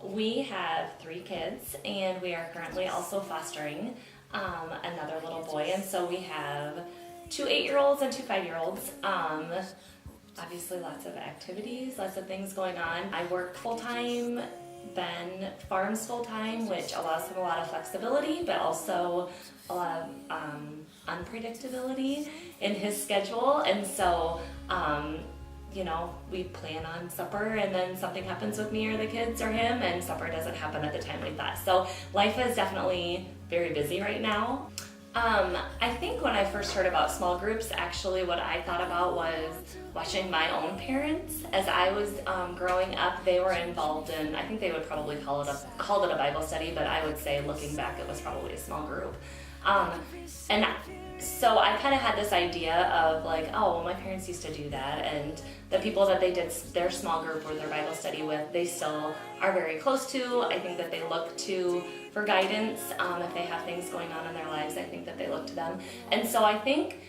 We have 3 kids, and we are currently also fostering another little boy. And so we have 2 8-year-olds and 2 5-year-olds. Obviously lots of activities, lots of things going on. I work full-time, Ben farms full-time, which allows him a lot of flexibility, but also a lot of unpredictability in his schedule. And so, you know, we plan on supper and then something happens with me or the kids or him and supper doesn't happen at the time we thought. So life is definitely very busy right now. I think when I first heard about small groups, actually what I thought about was watching my own parents. As I was growing up, they were involved in, I think they would probably called it a Bible study, but I would say looking back it was probably a small group. And so I kind of had this idea of like, oh, well, my parents used to do that, and the people that they did their small group or their Bible study with, they still are very close to. I think that they look to for guidance. If they have things going on in their lives, I think that they look to them. And so I think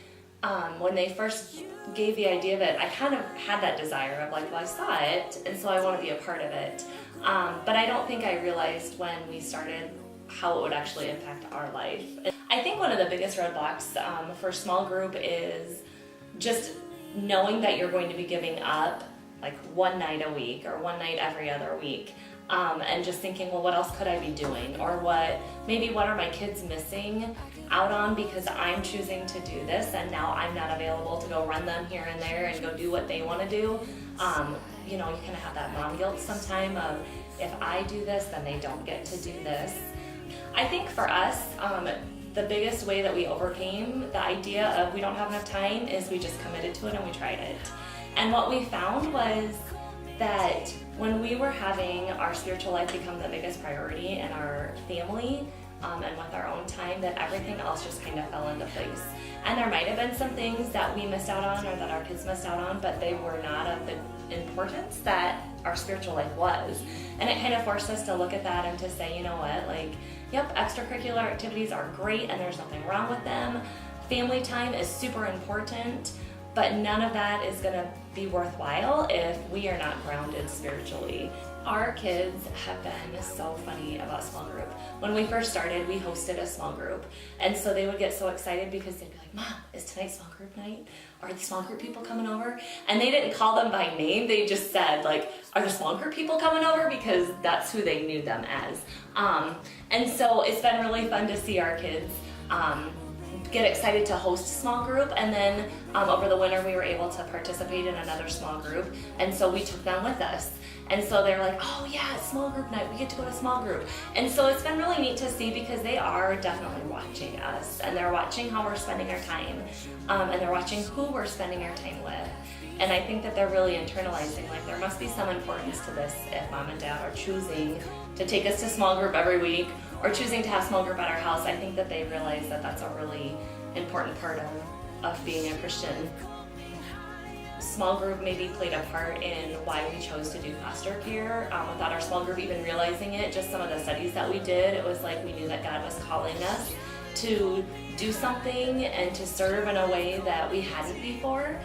when they first gave the idea of it, I kind of had that desire of like, well, I saw it, and so I want to be a part of it. But I don't think I realized when we started how it would actually impact our life. I think one of the biggest roadblocks for small group is just knowing that you're going to be giving up like one night a week or one night every other week, and just thinking, well, what else could I be doing? Or what are my kids missing out on because I'm choosing to do this and now I'm not available to go run them here and there and go do what they want to do. You know, you kind of have that mom guilt sometime of, if I do this, then they don't get to do this. I think for us, the biggest way that we overcame the idea of we don't have enough time is we just committed to it and we tried it. And what we found was that when we were having our spiritual life become the biggest priority in our family, and with our own time, that everything else just kind of fell into place. And there might have been some things that we missed out on or that our kids missed out on, but they were not of the importance that our spiritual life was. And it kind of forced us to look at that and to say, you know what, like, yep, extracurricular activities are great and there's nothing wrong with them. Family time is super important, but none of that is going to be worthwhile if we are not grounded spiritually. Our kids have been so funny about small group. When we first started, we hosted a small group. And so they would get so excited because they'd be like, Mom, is tonight small group night? Are the small group people coming over? And they didn't call them by name. They just said, like, are the small group people coming over? Because that's who they knew them as. And so it's been really fun to see our kids get excited to host a small group, and then over the winter we were able to participate in another small group, and so we took them with us. And so they're like, oh yeah, it's small group night, we get to go to small group. And so it's been really neat to see because they are definitely watching us, and they're watching how we're spending our time, and they're watching who we're spending our time with. And I think that they're really internalizing, like there must be some importance to this if Mom and Dad are choosing to take us to small group every week or choosing to have small group at our house. I think that they realize that that's a really important part of being a Christian. Small group maybe played a part in why we chose to do foster care without our small group even realizing it. Just some of the studies that we did, it was like we knew that God was calling us to do something and to serve in a way that we hadn't before.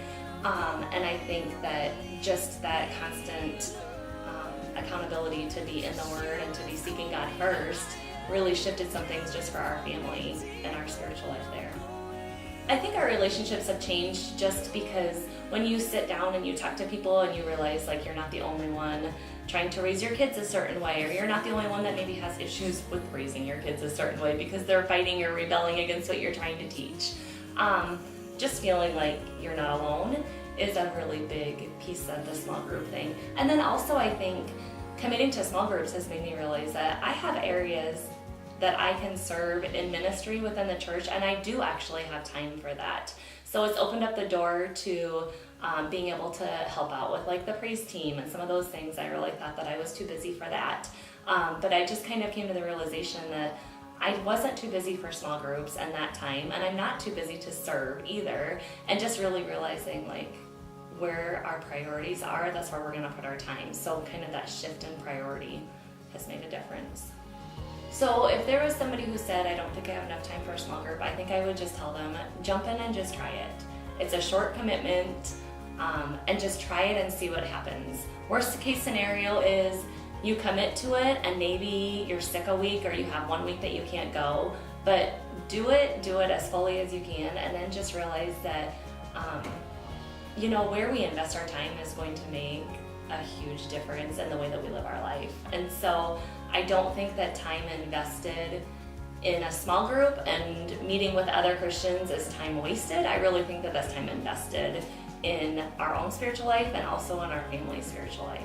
And I think that just that constant accountability to be in the Word and to be seeking God first really shifted some things just for our family and our spiritual life there. I think our relationships have changed just because when you sit down and you talk to people and you realize like you're not the only one trying to raise your kids a certain way, or you're not the only one that maybe has issues with raising your kids a certain way because they're fighting or rebelling against what you're trying to teach. Just feeling like you're not alone is a really big piece of the small group thing. And then also I think committing to small groups has made me realize that I have areas that I can serve in ministry within the church, and I do actually have time for that. So it's opened up the door to being able to help out with like the praise team and some of those things. I really thought that I was too busy for that. But I just kind of came to the realization that I wasn't too busy for small groups and that time, and I'm not too busy to serve either. And just really realizing like where our priorities are, that's where we're gonna put our time. So kind of that shift in priority has made a difference. So if there was somebody who said, I don't think I have enough time for a small group, I think I would just tell them, jump in and just try it. It's a short commitment, and just try it and see what happens. Worst case scenario is you commit to it, and maybe you're sick a week or you have 1 week that you can't go, but do it as fully as you can, and then just realize that where we invest our time is going to make a huge difference in the way that we live our life. And so I don't think that time invested in a small group and meeting with other Christians is time wasted. I really think that that's time invested in our own spiritual life and also in our family's spiritual life.